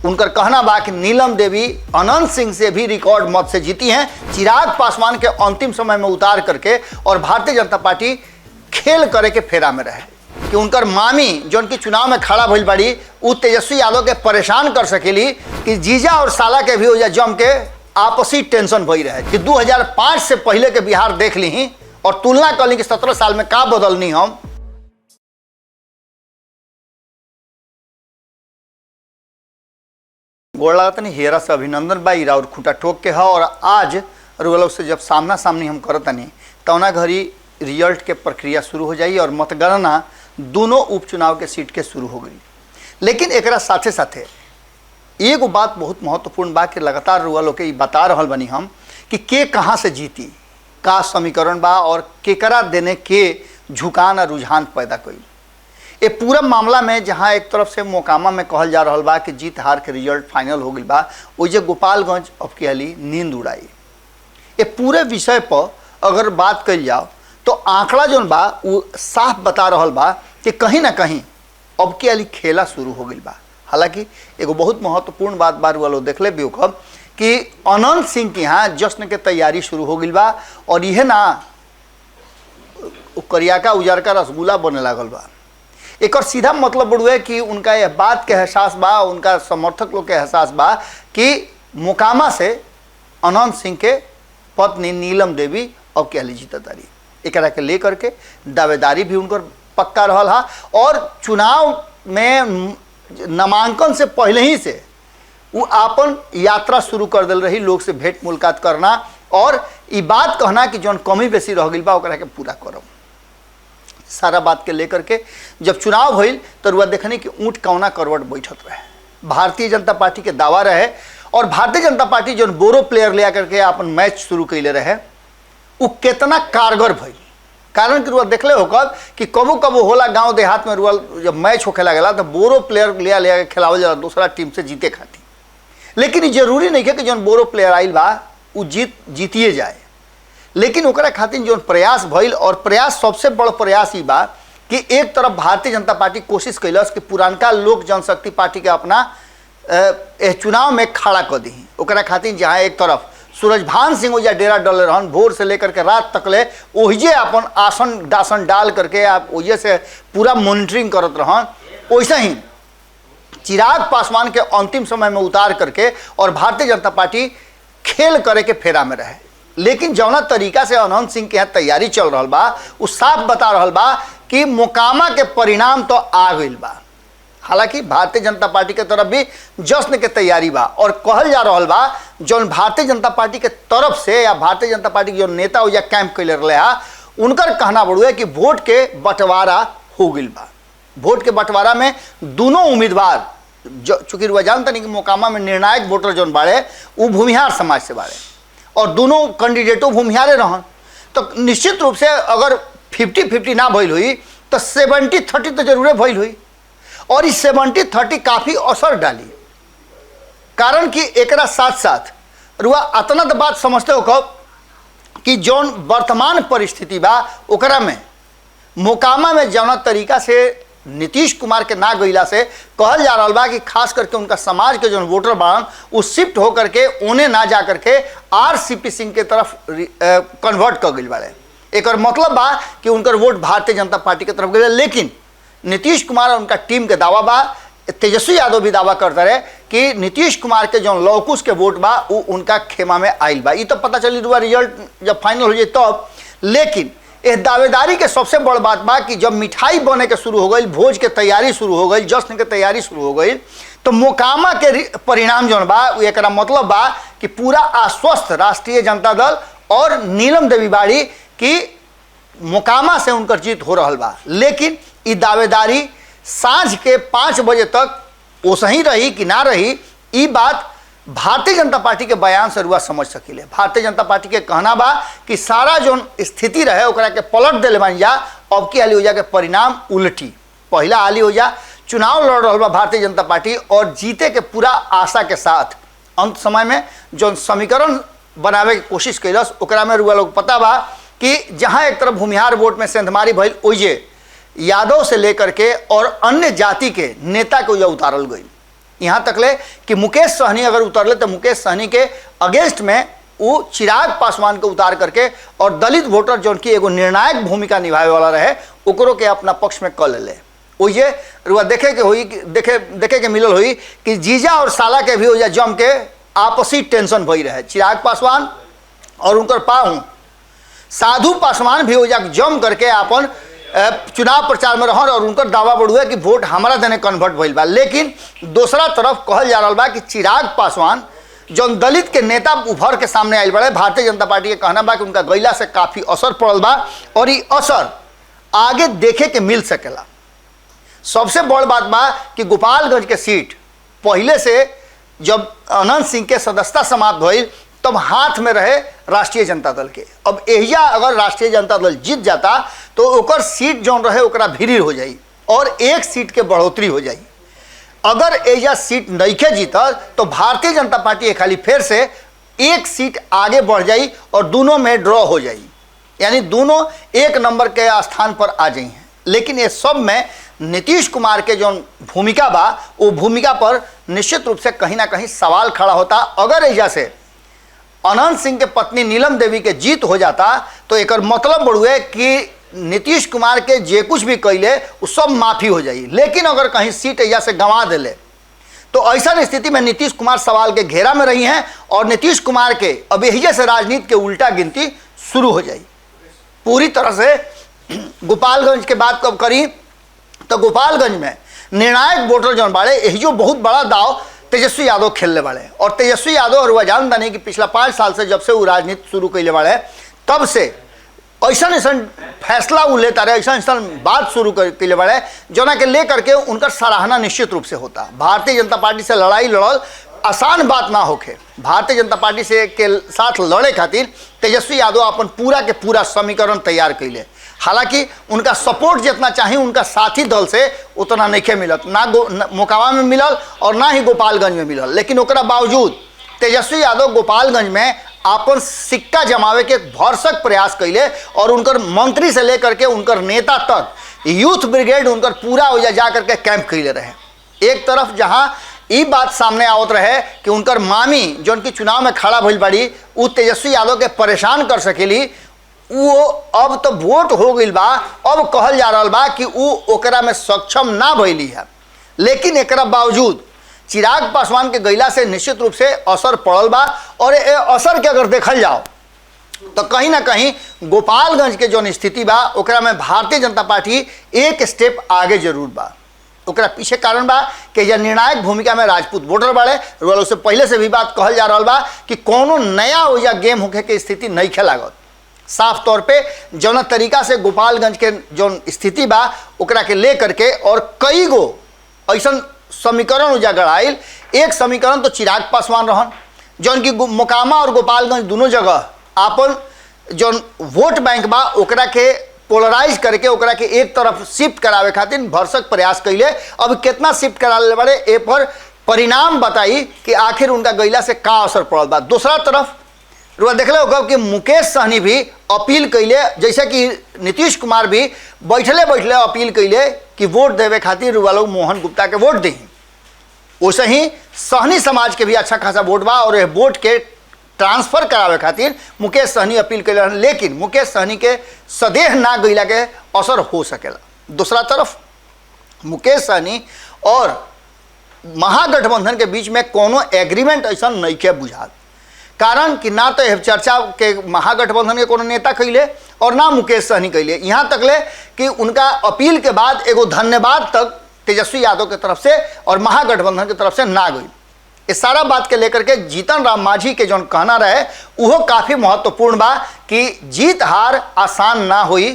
उनकर कहना बा कि नीलम देवी अनंत सिंह से भी रिकॉर्ड मत से जीती हैं, चिराग पासवान के अंतिम समय में उतार करके, और भारतीय जनता पार्टी खेल करे के फेरा में रहे कि उनकर मामी जो उनकी चुनाव में खड़ा भइल बाड़ी उ तेजस्वी यादव के परेशान कर सकेली कि जीजा और साला के भी हो जा जम के आपसी टेंशन भई रहे कि 2005 से पहले के बिहार देख ली और तुलना कर ली कि 17 साल में का बदलनी हम। गोड़ लागत नहीं हेरा से अभिनंदन बा इरा और खूंटा ठोक के है। और आज रुआ से जब सामना सामनी हम करतनी तौना घड़ी रिजल्ट के प्रक्रिया शुरू हो जाई और मतगणना दोनों उपचुनाव के सीट के शुरू हो गई। लेकिन एकरा साथे साथे एगो बात बहुत महत्वपूर्ण बा कि लगातार रुआ लोग के बता रहल बनी हम कि के कहाँ से जीती, का समीकरण बा और केकरा देने के झुकान और रुझान पैदा कई। ये पूरा मामला में जहाँ एक तरफ से मोकामा में कहल जा रहा बा कि जीत हार के रिजल्ट फाइनल हो गई बा, वही गोपालगंज अब के हाली नींद उड़ाई। ये पूरे विषय पर अगर बात कल जाओ तो आंकड़ा जो बा वो साफ बता रहा बा कि कहीं ना कहीं अब के हाली खेला शुरू हो गई बा। हालांकि एगो बहुत महत्वपूर्ण बात बार वालों देख ले बेवकूफ कि अनंत सिंह के यहाँ जश्न के तैयारी शुरू हो गई बा और यह ना करियाका उजारका रसगुल्ला बने लागल बा। एक और सीधा मतलब बुढ़ुए कि उनका यह बात के एहसास बा, उनका समर्थक लोग के एहसास बा कि मोकामा से अनंत सिंह के पत्नी नीलम देवी अब के हाली जीता तारी। एक के लेकर के दावेदारी भी उनकर पक्का रहल हा और चुनाव में नामांकन से पहले ही से वो आपन यात्रा शुरू कर दिल रही, लोग से भेंट मुलाकात करना और ये बात कहना कि जौन कमी बेसी रह गई बा ओकरा के पूरा करब। सारा बात के लेकर के जब चुनाव भइल तो रुआ देखने कि ऊँट कौना करवट बैठत रहे। भारतीय जनता पार्टी के दावा रहे और भारतीय जनता पार्टी जो बोरो प्लेयर ले करके अपन मैच शुरू कैले रहे वो कितना कारगर भइल। कारण कि रुआ देखले होकर कि कबो कबो होला गांव देहात में रुआ जब मैच होखे लगेला तो बोरो प्लेयर ले खिलावल जाला दूसरा टीम से जीते खातिर। लेकिन ये जरूरी नहीं है कि जौन बोरो प्लेयर आइल बा वो जीतिए जाए, लेकिन ओकरा खातिर जो प्रयास भइल और प्रयास सबसे बड़ प्रयास ही बा कि एक तरफ भारतीय जनता पार्टी कोशिश कैलस कि पुरानका लोक जनशक्ति पार्टी के अपना चुनाव में खड़ा कर दी। ओकरा खातिर जहाँ एक तरफ सूरजभान सिंह ओजा डेरा डले रहन, भोर से लेकर के रात तक ले ओहिजे अपन आसन दासन डाल करके आप ओहिजे से पूरा मॉनिटरिंग करत रहन, वैसे ही चिराग पासवान के अंतिम समय में उतार करके और भारतीय जनता पार्टी खेल करे के फेरा में रहे। लेकिन जौना तरीका से अनंत सिंह के यहाँ तैयारी चल रहा बा वो साफ बता रहा बा कि मोकामा के परिणाम तो आ गई बा। हालांकि भारतीय जनता पार्टी के तरफ भी जश्न के तैयारी बा और कहल जा रहा बा जौन भारतीय जनता पार्टी के तरफ से या भारतीय जनता पार्टी के जो नेता हो या कैंप कैले रहे हा उनकर कहना बड़ुए कि वोट के बंटवारा हो गई बा। वोट के बंटवारा में दोनों उम्मीदवार चूंकि रुआ जानता नहीं कि मोकामा में निर्णायक वोटर जौन बाड़े वो भूमिहार समाज से बाड़े और दोनों कैंडिडेटों भूमिहारे रहन, तो निश्चित रूप से अगर 50-50 ना भइल हुई तो 70-30 तो जरूर भइल हुई और इस 70-30 काफ़ी असर डाली। कारण कि एकरा साथ साथ रुआ अतना तो बात समझते हो कब कि जौन वर्तमान परिस्थिति बा ओकरा में मोकामा में जौना तरीका से नीतीश कुमार के ना गईला से कहल जा रहा बा कि खास करके उनका समाज के जो वोटर बाड़न वो शिफ्ट होकर के उन्हें ना जा करके आरसीपी सिंह के तरफ कन्वर्ट कर गई बाड़े। एक और मतलब बा कि उनकर वोट भारतीय जनता पार्टी के तरफ गए। लेकिन नीतीश कुमार और उनका टीम के दावा बा, तेजस्वी यादव भी दावा करते रहे कि नीतीश कुमार के जो लौकुश के वोट बा वो उनका खेमा में आयल बा। ये तो पता चली रुआ रिजल्ट जब फाइनल हो जाए तब। लेकिन इस दावेदारी के सबसे बड़ बात बा कि जब मिठाई बने के शुरू हो गई, भोज के तैयारी शुरू हो गई, जश्न के तैयारी शुरू हो गई, तो मोकामा के परिणाम जो बा एक मतलब बा कि पूरा आश्वस्त राष्ट्रीय जनता दल और नीलम देवी बाड़ी की मोकामा से उनकर जीत हो रहा बा। लेकिन ये दावेदारी सांझ के 5 बजे तक ओसही रही कि ना रही, ये बात भारतीय जनता पार्टी के बयान से रुआ समझ सकिले। भारतीय जनता पार्टी के कहना बा कि सारा जो स्थिति रहे ओकरा के पलट दिले बन जा। अब की हाली हो जा के परिणाम उल्टी, पहला हाली हो जा चुनाव लड़ रहा बा भारतीय जनता पार्टी और जीते के पूरा आशा के साथ अंत समय में जो समीकरण बनावे की कोशिश कैलस ओकरा में रुआ लोग पता बा कि जहाँ एक तरफ भूमिहार वोट में सेंधमारी भइल ओइजे यादव से लेकर के और अन्य जाति के नेता को यह उतारल गई। यहाँ तक ले कि मुकेश सहनी अगर उतरले तो मुकेश सहनी के अगेंस्ट में वो चिराग पासवान के उतार करके और दलित वोटर जो की एगो निर्णायक भूमिका निभावे वाला रहे ओकरो के अपना पक्ष में कर ले। वो ये रुआ देखे के हुई देखे के मिलल हुई कि जीजा और साला के भी हो जा जम के आपसी टेंशन भई रहे। चिराग पासवान और उनकर पाहू साधु पासवान भी हो जा जम करके अपन चुनाव प्रचार में रहन और उनकर दावा बढ़ुए कि वोट हमारा देने कन्वर्ट भइल बा। लेकिन दूसरा तरफ कहल जा रहा बा कि चिराग पासवान जो दलित के नेता उभर के सामने आयल बड़े, भारतीय जनता पार्टी के कहना बा कि उनका गैला से काफ़ी असर पड़ल बा और ये असर आगे देखे के मिल सकेला। सबसे बड़ बात बा कि गोपालगंज के सीट पहले से जब अनंत सिंह के सदस्यता समाप्त भइल तब हाथ में रहे राष्ट्रीय जनता दल के। अब एहिजा अगर राष्ट्रीय जनता दल जीत जाता तो ओकर सीट जौन रहे ओकरा भिरी हो जाई और एक सीट के बढ़ोतरी हो जाई। अगर एहिजा सीट नइखे जीतल तो भारतीय जनता पार्टी खाली फिर से एक सीट आगे बढ़ जाई और दोनों में ड्रॉ हो जाई, यानी दोनों एक नंबर के स्थान पर आ जाई हैं। लेकिन ये सब में नीतीश कुमार के जो भूमिका बा वो भूमिका पर निश्चित रूप से कहीं ना कहीं सवाल खड़ा होता। अगर एहिजा से अनंत सिंह के पत्नी नीलम देवी के जीत हो जाता तो एक मतलब बढ़ुए कि नीतीश कुमार के जे कुछ भी कैले वो सब माफ़ी हो जाई। लेकिन अगर कहीं सीट एहिजा से गंवा दिले तो ऐसा स्थिति में नीतीश कुमार सवाल के घेरा में रही हैं और नीतीश कुमार के अब एहिजा से राजनीति के उल्टा गिनती शुरू हो जाई पूरी तरह से। गोपालगंज के बात कब करी तो गोपालगंज में निर्णायक वोटर जौन बाड़े यही जो बहुत बड़ा दाव तेजस्वी यादव खेलने वाले और तेजस्वी यादव और वह जानता नहीं कि पिछला 5 साल से जब से वो राजनीति शुरू कैले वाले तब से ऐसा फैसला वो लेता रहे, ऐसा बात शुरू कैले वाले जोना के ले करके उनका सराहना निश्चित रूप से होता। भारतीय जनता पार्टी से लड़ाई लड़ल आसान बात ना होके, भारतीय जनता पार्टी से के साथ लड़े खातिर तेजस्वी यादव अपन पूरा के पूरा समीकरण तैयार कैले। हालांकि उनका सपोर्ट जितना चाहिए उनका साथी दल से उतना नहीं मिलत, ना मोकामा में मिलल और ना ही गोपालगंज में मिलल। लेकिन ओकरा बावजूद तेजस्वी यादव गोपालगंज में अपन सिक्का जमावे के भरसक प्रयास कैले और उनकर मंत्री से लेकर के उनकर नेता तक यूथ ब्रिगेड उनकर पूरा हो जा करके कैंप कैले रहे। एक तरफ जहां ये बात सामने आवत रहे कि उनकर मामी जो उनकी चुनाव में खड़ा भइल बड़ी वो तेजस्वी यादव के परेशान कर सकेली, वो अब तो वोट हो गई बा, अब कहल जा रहा बा कि वो ओकरा में सक्षम ना भइली है। लेकिन एकरा बावजूद चिराग पासवान के गैला से निश्चित रूप से असर पड़ल बा और ये असर के अगर देखल जाओ तो कहीं ना कहीं गोपालगंज के जो स्थिति बा ओकरा में भारतीय जनता पार्टी एक स्टेप आगे जरूर बा। ओकरा पीछे कारण बा कि यह निर्णायक भूमिका में राजपूत वोटर बाड़े। उससे पहले से भी बात कहल जा रहा बा कि कोनो नया हो या गेम होके के स्थिति नहीं खेलागत। साफ तौर पे जौन तरीका से गोपालगंज के जो स्थिति बा ओकरा के ले करके और कई गो ऐसा समीकरण उजागर आयल। एक समीकरण तो चिराग पासवान रहन जौन की मोकामा और गोपालगंज दोनों जगह आपन जो वोट बैंक बा ओकरा के पोलराइज करके ओकरा के एक तरफ शिफ्ट करावे खातिर भरसक प्रयास कैले। अब कितना शिफ्ट करा ले बड़े ए पर परिणाम बताई कि आखिर उनका गैला से का असर पड़ल बा। दूसरा तरफ रुआ देखले होगा कि मुकेश सहनी भी अपील कैले, जैसे कि नीतीश कुमार भी बैठले बैठले अपील कैले कि वोट देवे खातिर रुआ लोग मोहन गुप्ता के वोट दी। वैसे ही सहनी समाज के भी अच्छा खासा वोट बा और वोट के ट्रांसफर करावे खातिर मुकेश सहनी अपील कैले। लेकिन मुकेश सहनी के सदेह ना गैला के असर हो सकेला। दूसरा तरफ मुकेश सहनी और महागठबंधन के बीच में कोनो एग्रीमेंट ऐसा नहीं के बुझात, कारण कि ना तो चर्चा के महागठबंधन के कोनो नेता कैले और ना मुकेश सहनी कैले। यहाँ तक ले कि उनका अपील के बाद एगो धन्यवाद तक तेजस्वी यादव के तरफ से और महागठबंधन की तरफ से ना गई। इस सारा बात के लेकर के जीतन राम मांझी के जो कहना रहे वो काफ़ी महत्वपूर्ण बा कि जीत हार आसान ना हुई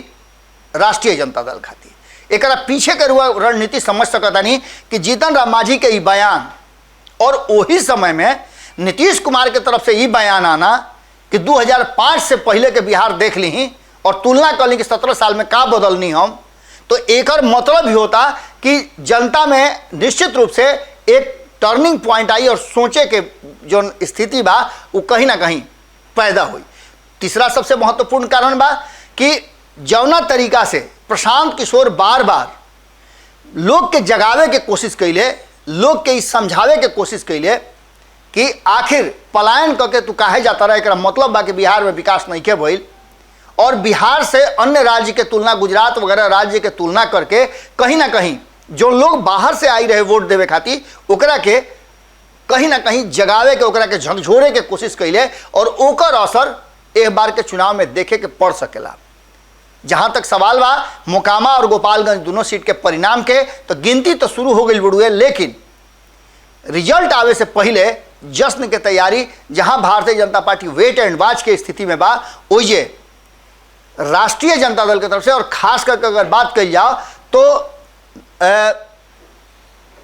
राष्ट्रीय जनता दल खातिर। एक पीछे के रणनीति समझ सकता नहीं कि जीतन राम मांझी के बयान और वही समय में नीतीश कुमार के तरफ से ये बयान आना कि 2005 से पहले के बिहार देख ली और तुलना कर ली कि 17 साल में का बदलनी हम, तो एक मतलब ही होता कि जनता में निश्चित रूप से एक टर्निंग पॉइंट आई और सोचे के जो स्थिति बा वो कहीं ना कहीं पैदा हुई। तीसरा सबसे महत्वपूर्ण कारण बा कि जौना तरीका से प्रशांत किशोर बार बार लोग के जगावे के कोशिश कैले लोग के समझावे के कोशिश कैले कि आखिर पलायन करके तू काहे जाता रहा, एकरा मतलब बा कि बिहार में विकास नहीं के भइल, और बिहार से अन्य राज्य के तुलना, गुजरात वगैरह राज्य के तुलना करके कहीं ना कहीं जो लोग बाहर से आई रहे वोट देवे खातिर ओकरा के कहीं ना कहीं जगावे के, ओकरा के झकझोरे के कोशिश कैले, और ओकर असर एक बार के चुनाव में देखे के पड़ सकेला। जहां तक सवाल बा मोकामा और गोपालगंज दोनों सीट के परिणाम के, तो गिनती तो शुरू हो गई बड़ुए, लेकिन रिजल्ट आवे से पहले जश्न के तैयारी जहां Bharatiya Janata party wait and watch के स्थिति में बा, ओइजे राष्ट्रीय जनता दल की तरफ से, और खास करके अगर बात कही जाओ तो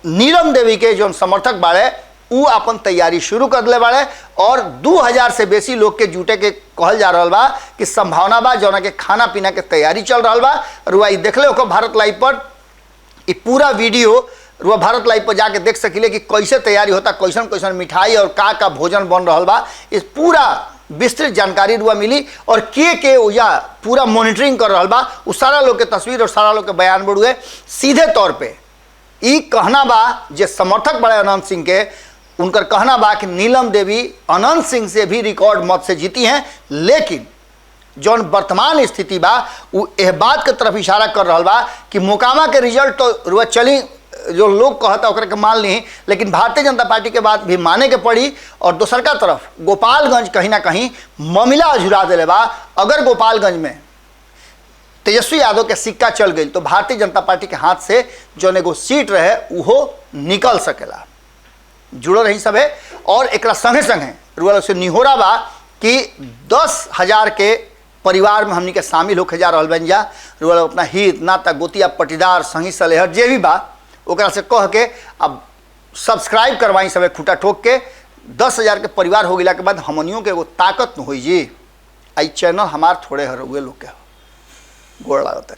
नीलम देवी के जो समर्थक बाड़े वो अपन तैयारी शुरू कर दिले बाड़े, और 2000 से बेसी लोग के जुटे के कहल जा रहा बा कि संभावना बा जौना के खाना पीना के तैयारी चल रहा बा। रुआ देख ले भारत लाइव पर, ये पूरा वीडियो रुआ भारत लाइव पर जाके देख सकिले कि कैसे तैयारी होता, कैसन कैसन मिठाई और का भोजन बन रहा बा, इस पूरा विस्तृत जानकारी रुआ मिली, और के ओजा पूरा मॉनिटरिंग कर रहा बा, उस सारा लोग के तस्वीर और सारा लोग के बयान बड़ुए। सीधे तौर पे ई कहना बा जे समर्थक बड़े अनंत सिंह के, उनकर कहना बा कि नीलम देवी अनंत सिंह से भी रिकॉर्ड मत से जीती हैं, लेकिन जौन वर्तमान स्थिति बा वो यह बात के तरफ इशारा कर रहा बा कि मोकामा के रिजल्ट तो रुआ चली, जो लोग कहता ओकरा के मान ली, लेकिन भारतीय जनता पार्टी के बात भी माने के पड़ी। और दूसर का तरफ गोपालगंज कहीं ना कहीं मामला अझुरा दिले बा। अगर गोपालगंज में तेजस्वी यादव के सिक्का चल गई तो भारतीय जनता पार्टी के हाथ से जो एगो सीट रहे वो निकल सकेला। जुड़ल रही सब है, और एक संगे संगे रुआ से निहोरा बा कि 10,000 के परिवार में हमनी के शामिल होके जा रहा बन जा। रुआ अपना हित नाता गोतिया पटीदार संगी सलेहर जे भी बा ओकरा से कह के अब सब्सक्राइब करवाई सब खूटा ठोक के। 10,000 के परिवार हो गया के बाद हमनियों के एगो ताकत न हो जी। आई चैनल हमार थोड़े हर हुए लोग के गोड़ लागत।